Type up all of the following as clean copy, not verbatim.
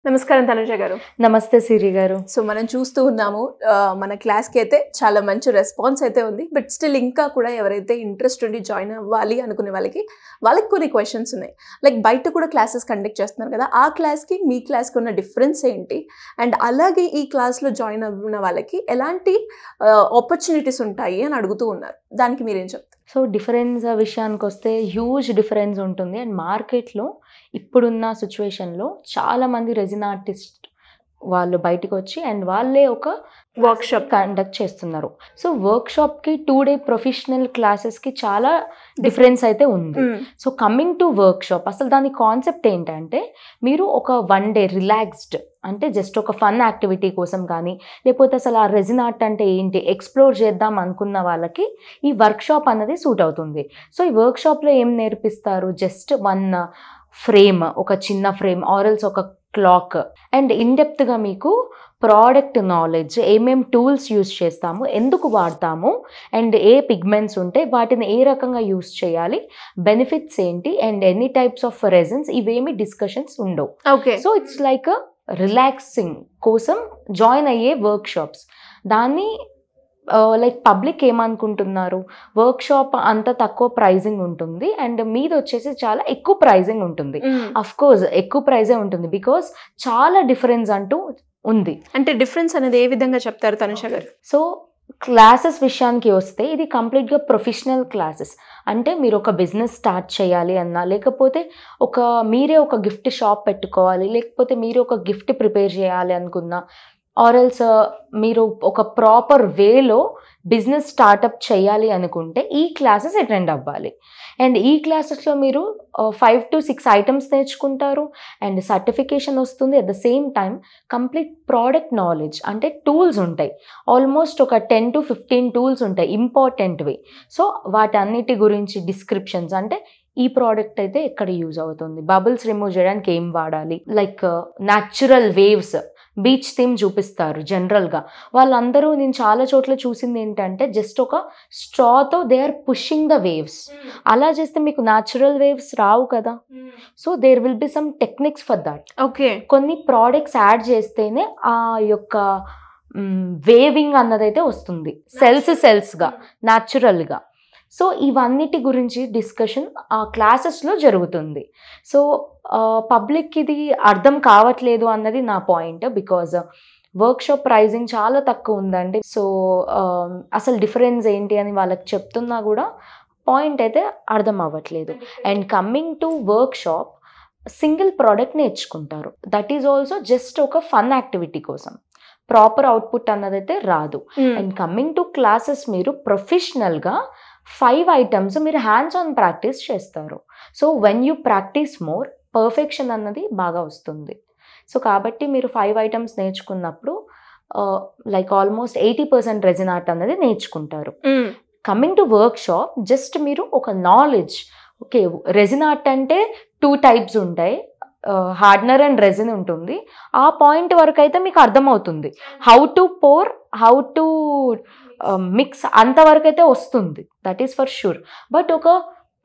నమస్కారం తనుజ గారు. నమస్తే సిరి గారు. సో మనం చూస్తూ ఉన్నాము, మన క్లాస్కి అయితే చాలా మంచి రెస్పాన్స్ అయితే ఉంది. బట్ స్టిల్ ఇంకా కూడా ఎవరైతే ఇంట్రెస్ట్ ఉండి జాయిన్ అవ్వాలి అనుకునే వాళ్ళకి కొన్ని క్వశ్చన్స్ ఉన్నాయి. లైక్ బయట కూడా క్లాసెస్ కండక్ట్ చేస్తున్నారు కదా, ఆ క్లాస్కి మీ క్లాస్కి ఉన్న డిఫరెన్స్ ఏంటి, అండ్ అలాగే ఈ క్లాస్లో జాయిన్ అవ్వన వాళ్ళకి ఎలాంటి ఆపర్చునిటీస్ ఉంటాయి అని అడుగుతూ ఉన్నారు. దానికి మీరేం చెప్తారు? సో డిఫరెన్స్ విషయానికి వస్తే హ్యూజ్ డిఫరెన్స్ ఉంటుంది. అండ్ మార్కెట్లో ఇప్పుడున్న సిచ్యువేషన్లో చాలామంది రెజిన్ ఆర్టిస్ట్ వాళ్ళు బయటకు వచ్చి అండ్ వాళ్ళే ఒక వర్క్షాప్ కండక్ట్ చేస్తున్నారు. సో వర్క్షాప్కి 2 day ప్రొఫెషనల్ క్లాసెస్కి చాలా డిఫరెన్స్ అయితే ఉంది. సో కమింగ్ టు వర్క్షాప్, అసలు దాని కాన్సెప్ట్ ఏంటంటే, మీరు ఒక 1 day రిలాక్స్డ్ అంటే జస్ట్ ఒక ఫన్ యాక్టివిటీ కోసం కానీ, లేకపోతే అసలు ఆ రెజిన్ ఆర్ట్ అంటే ఏంటి ఎక్స్ప్లోర్ చేద్దాం అనుకున్న వాళ్ళకి ఈ వర్క్షాప్ అన్నది సూట్ అవుతుంది. సో ఈ వర్క్షాప్లో ఏం నేర్పిస్తారు, జస్ట్ 1 ఫ్రేమ్, ఒక చిన్న ఫ్రేమ్ ఆరల్స్ ఒక క్లాక్, అండ్ ఇన్డెప్త్గా మీకు ప్రోడక్ట్ నాలెడ్జ్, ఏమేం టూల్స్ యూస్ చేస్తాము, ఎందుకు వాడతాము, అండ్ ఏ పిగ్మెంట్స్ ఉంటే వాటిని ఏ రకంగా యూస్ చేయాలి, బెనిఫిట్స్ ఏంటి, and any types of resins, ఇవేమి డిస్కషన్స్ ఉండవు. Okay. So it's like relaxing కోసం జాయిన్ అయ్యే వర్క్షాప్స్. దాన్ని లైక్ పబ్లిక్ ఏమనుకుంటున్నారు, వర్క్షాప్ అంత తక్కువ ప్రైజింగ్ ఉంటుంది అండ్ మీది వచ్చేసి చాలా ఎక్కువ ప్రైజింగ్ ఉంటుంది. అఫ్ కోర్స్ ఎక్కువ ప్రైజే ఉంటుంది, బికాస్ చాలా డిఫరెన్స్ అంటూ ఉంది. అంటే డిఫరెన్స్ అనేది ఏ విధంగా చెప్తారు తనుష గారు? సో క్లాసెస్ విషయానికి వస్తే ఇది కంప్లీట్గా ప్రొఫెషనల్ క్లాసెస్. అంటే మీరు ఒక బిజినెస్ స్టార్ట్ చేయాలి అన్నా, లేకపోతే మీరే ఒక గిఫ్ట్ షాప్ పెట్టుకోవాలి, లేకపోతే మీరు ఒక గిఫ్ట్ ప్రిపేర్ చేయాలి అనుకున్నా, ఆర్ఎల్స్ మీరు ఒక ప్రాపర్ వేలో బిజినెస్ స్టార్టప్ చేయాలి అనుకుంటే ఈ క్లాసెస్ అటెండ్ అవ్వాలి. అండ్ ఈ క్లాసెస్లో మీరు 5 to 6 ఐటమ్స్ నేర్చుకుంటారు అండ్ సర్టిఫికేషన్ వస్తుంది. At the same time complete product knowledge, అంటే టూల్స్ ఉంటాయి, ఆల్మోస్ట్ ఒక 10 to 15 టూల్స్ ఉంటాయి ఇంపార్టెంట్వి. సో వాటన్నిటి గురించి డిస్క్రిప్షన్స్, అంటే ఈ ప్రోడక్ట్ అయితే ఎక్కడ యూజ్ అవుతుంది, బబుల్స్ రిమూవ్ చేయడానికి ఏం వాడాలి, like natural waves, beach theme చూపిస్తారు. జనరల్గా వాళ్ళందరూ నేను చాలా చోట్ల చూసింది ఏంటంటే, జస్ట్ ఒక స్ట్రాతో they are pushing the waves. అలా చేస్తే మీకు న్యాచురల్ వేవ్స్ రావు కదా. So there will be some techniques for that. Okay. కొన్ని ప్రోడక్ట్స్ యాడ్ చేస్తేనే ఆ యొక్క వేవింగ్ అన్నదైతే వస్తుంది, సెల్స్గా న్యాచురల్గా. సో ఇవన్నిటి గురించి డిస్కషన్ ఆ క్లాసెస్లో జరుగుతుంది. సో పబ్లిక్ ఇది అర్థం కావట్లేదు అన్నది నా పాయింట్, బికాజ్ వర్క్షాప్ ప్రైజింగ్ చాలా తక్కువ ఉందండి. సో అసలు డిఫరెన్స్ ఏంటి అని వాళ్ళకి చెప్తున్నా కూడా పాయింట్ అయితే అర్థం అవ్వట్లేదు. And coming to workshop, single product నేర్చుకుంటారు, దట్ ఈజ్ ఆల్సో జస్ట్ ఒక ఫన్ యాక్టివిటీ కోసం, ప్రాపర్ అవుట్పుట్ అన్నదైతే రాదు. అండ్ కమింగ్ టు క్లాసెస్, మీరు ప్రొఫెషనల్గా 5 items మీరు హ్యాండ్స్ ఆన్ ప్రాక్టీస్ చేస్తారు. So when you practice more, perfection అన్నది బాగా వస్తుంది. సో కాబట్టి మీరు 5 items నేర్చుకున్నప్పుడు లైక్ ఆల్మోస్ట్ 80% రెజిన్ ఆర్ట్ అన్నది నేర్చుకుంటారు. Coming to work shop, just మీరు ఒక నాలెడ్జ్, ఓకే రెజిన్ ఆర్ట్ అంటే 2 types ఉంటాయి, హార్డ్నర్ అండ్ రెజిన్ ఉంటుంది. ఆ పాయింట్ వరకు అయితే మీకు అర్థమవుతుంది, how to pour, how to mix అంతవరకు అయితే వస్తుంది, that is for sure. But ఒక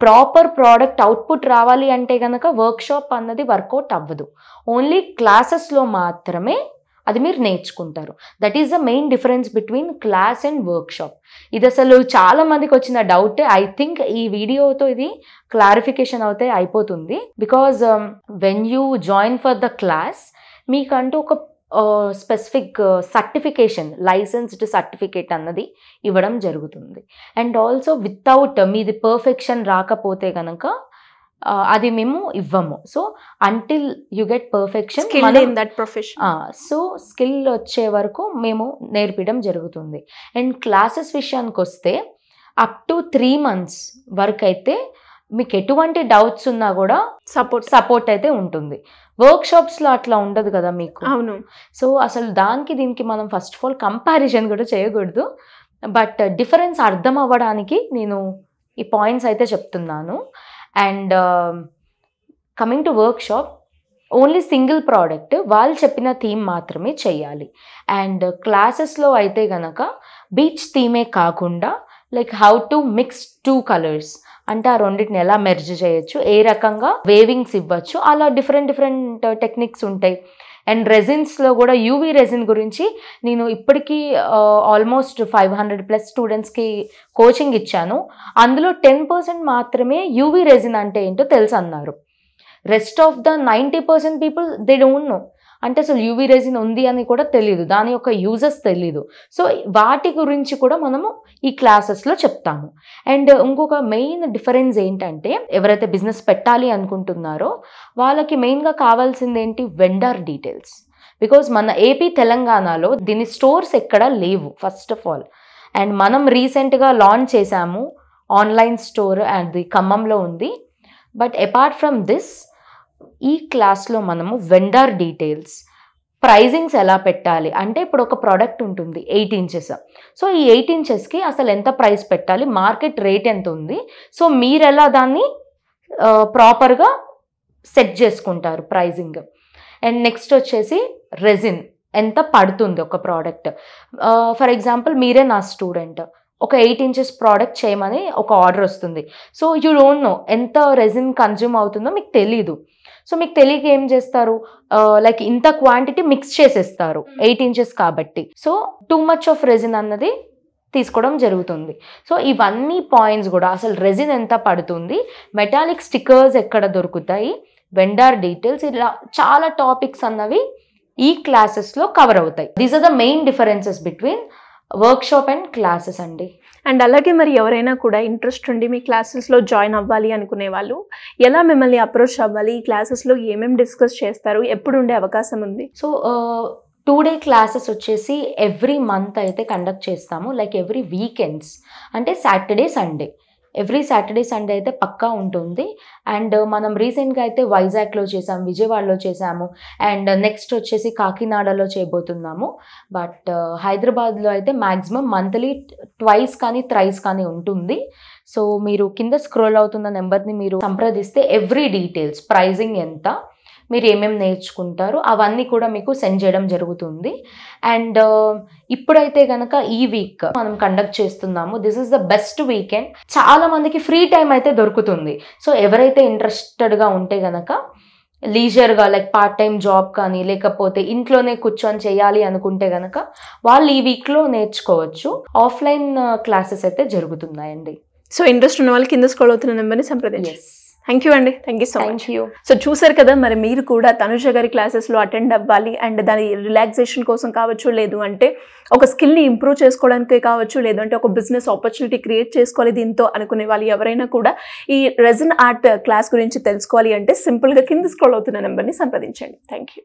ప్రాపర్ ప్రోడక్ట్ అవుట్పుట్ రావాలి అంటే కనుక వర్క్షాప్ అన్నది వర్కౌట్ అవ్వదు, ఓన్లీ క్లాసెస్లో మాత్రమే అది మీరు నేర్చుకుంటారు. That is the main difference between class and workshop. ఇది అసలు చాలా మందికి వచ్చిన డౌటే. ఐ థింక్ ఈ వీడియోతో ఇది క్లారిఫికేషన్ అయితే అయిపోతుంది, because when you join for the class మీకంటూ ఒక స్పెసిఫిక్ సర్టిఫికేషన్, లైసెన్స్డ్ సర్టిఫికేట్ అన్నది ఇవ్వడం జరుగుతుంది. అండ్ ఆల్సో వితౌట్ మీది పర్ఫెక్షన్ రాకపోతే కనుక అది మేము ఇవ్వము. So until you get perfection, so skill వచ్చే వరకు మేము నేర్పించడం జరుగుతుంది. అండ్ క్లాసెస్ విషయానికి వస్తే అప్ టు 3 months వరకు అయితే మీకు ఎటువంటి డౌట్స్ ఉన్నా కూడా సపోర్ట్ అయితే ఉంటుంది. వర్క్షాప్స్లో అట్లా ఉండదు కదా మీకు. అవును. సో అసలు దానికి దీనికి మనం ఫస్ట్ ఆఫ్ ఆల్ కంపారిజన్ కూడా చేయకూడదు, బట్ డిఫరెన్స్ అర్థం అవ్వడానికి నేను ఈ పాయింట్స్ అయితే చెప్తున్నాను. And coming to workshop, only single product, వాళ్ళు చెప్పిన థీమ్ మాత్రమే చేయాలి. అండ్ క్లాసెస్లో అయితే కనుక బీచ్ థీమే కాకుండా like how to mix 2 colors, అంటే ఆ రెండింటిని ఎలా మెర్జ్ చేయొచ్చు, ఏ రకంగా వేవింగ్స్ ఇవ్వచ్చు, అలా డిఫరెంట్ టెక్నిక్స్ ఉంటాయి. అండ్ రెజిన్స్లో కూడా యూవీ రెజిన్ గురించి నేను ఇప్పటికీ ఆల్మోస్ట్ 500+ స్టూడెంట్స్కి కోచింగ్ ఇచ్చాను. అందులో 10% మాత్రమే యూవీ రెజిన్ అంటే ఏంటో తెలుసు అన్నారు. Rest of the 90% people they don't know. అంటే అసలు యూవీ రెజిన్ ఉంది అని కూడా తెలియదు, దాని యొక్క యూజెస్ తెలీదు. సో వాటి గురించి కూడా మనము ఈ క్లాసెస్లో చెప్తాము. అండ్ ఇంకొక మెయిన్ డిఫరెన్స్ ఏంటంటే ఎవరైతే బిజినెస్ పెట్టాలి అనుకుంటున్నారో వాళ్ళకి మెయిన్గా కావాల్సింది ఏంటి, వెండర్ డీటెయిల్స్. బికాజ్ మన ఏపీ తెలంగాణలో దీని స్టోర్స్ ఎక్కడ లేవు ఫస్ట్ ఆఫ్ ఆల్. అండ్ మనం రీసెంట్గా లాంచ్ చేశాము ఆన్లైన్ స్టోర్, అది ఖమ్మంలో ఉంది. బట్ అపార్ట్ ఫ్రమ్ దిస్ ఈ క్లాస్లో మనము వెండర్ డీటెయిల్స్, ప్రైజింగ్స్ ఎలా పెట్టాలి అంటే ఇప్పుడు ఒక ప్రోడక్ట్ ఉంటుంది 8 inches. సో ఈ 8 inchesకి అసలు ఎంత ప్రైస్ పెట్టాలి, మార్కెట్ రేట్ ఎంత ఉంది, సో మీరు ఎలా దాన్ని ప్రాపర్గా సెట్ చేసుకుంటారు ప్రైజింగ్. అండ్ నెక్స్ట్ వచ్చేసి రెజిన్ ఎంత పడుతుంది ఒక ప్రోడక్ట్. ఫర్ ఎగ్జాంపుల్ మీరే నా స్టూడెంట్, ఒక 8 inches ప్రోడక్ట్ చేయమని ఒక ఆర్డర్ వస్తుంది. సో యూ డోంట్ నో ఎంత రెజిన్ కన్జ్యూమ్ అవుతుందో మీకు తెలీదు. సో మీకు తెలియక ఏం చేస్తారు, లైక్ ఇంత క్వాంటిటీ మిక్స్ చేసేస్తారు 8 inches కాబట్టి. So too much of resin అన్నది తీసుకోవడం జరుగుతుంది. సో ఇవన్నీ పాయింట్స్ కూడా, అసలు రెజిన్ ఎంత పడుతుంది, మెటాలిక్ స్టిక్కర్స్ ఎక్కడ దొరుకుతాయి, వెండర్ డీటెయిల్స్, ఇలా చాలా టాపిక్స్ అన్నవి ఈ క్లాసెస్లో కవర్ అవుతాయి. These are the main differences between workshop and classes అండి. అండ్ అలాగే మరి ఎవరైనా కూడా ఇంట్రెస్ట్ ఉండి మీ క్లాసెస్లో జాయిన్ అవ్వాలి అనుకునే వాళ్ళు ఎలా మిమ్మల్ని అప్రోచ్ అవ్వాలి, ఈ క్లాసెస్లో ఏమేమి డిస్కస్ చేస్తారు, ఎప్పుడు ఉండే అవకాశం ఉంది? సో 2-day క్లాసెస్ వచ్చేసి ఎవ్రీ మంత్ అయితే కండక్ట్ చేస్తాము, లైక్ ఎవ్రీ వీకెండ్స్, అంటే Saturday Sunday. Every Saturday Sunday అయితే పక్కా ఉంటుంది. అండ్ మనం రీసెంట్గా అయితే వైజాగ్లో చేసాము, విజయవాడలో చేసాము, అండ్ నెక్స్ట్ వచ్చేసి కాకినాడలో చేయబోతున్నాము. బట్ హైదరాబాద్లో అయితే మ్యాక్సిమం మంత్లీ 2 కానీ 3 కానీ ఉంటుంది. సో మీరు కింద స్క్రోల్ అవుతున్న నెంబర్ని మీరు సంప్రదిస్తే ఎవ్రీ డీటెయిల్స్, ప్రైజింగ్ ఎంత, మీరు ఏమేమి నేర్చుకుంటారు అవన్నీ కూడా మీకు సెండ్ చేయడం జరుగుతుంది. అండ్ ఇప్పుడైతే కనుక ఈ వీక్ మనం కండక్ట్ చేస్తున్నాము. This is the best weekend. చాలా మందికి ఫ్రీ టైం అయితే దొరుకుతుంది. సో ఎవరైతే ఇంట్రెస్టెడ్గా ఉంటే కనుక లీజర్గా, లైక్ పార్ట్ టైం జాబ్ కానీ లేకపోతే ఇంట్లోనే కూర్చొని చేయాలి అనుకుంటే కనుక వాళ్ళు ఈ వీక్లో నేర్చుకోవచ్చు. ఆఫ్లైన్ క్లాసెస్ అయితే జరుగుతున్నాయండి. సో ఇంట్రెస్ట్ ఉన్న వాళ్ళు కింద స్క్రోల్ అవుతున్న నెంబర్ని సంప్రదించండి. థ్యాంక్ యూ అండి, thank you so much. So చూసారు కదా, మరి మీరు కూడా తనుజ గారి క్లాసెస్లో అటెండ్ అవ్వాలి అండ్ దాని రిలాక్సేషన్ కోసం కావచ్చు, లేదు అంటే ఒక స్కిల్ని ఇంప్రూవ్ చేసుకోవడానికి కావచ్చు, లేదంటే ఒక బిజినెస్ ఆపర్చునిటీ క్రియేట్ చేసుకోవాలి దీంతో అనుకునే వాళ్ళు ఎవరైనా కూడా ఈ రెజిన్ ఆర్ట్ క్లాస్ గురించి తెలుసుకోవాలి అంటే సింపుల్గా కింద స్క్రోల్ అవుతున్న నెంబర్ని సంప్రదించండి. Thank you.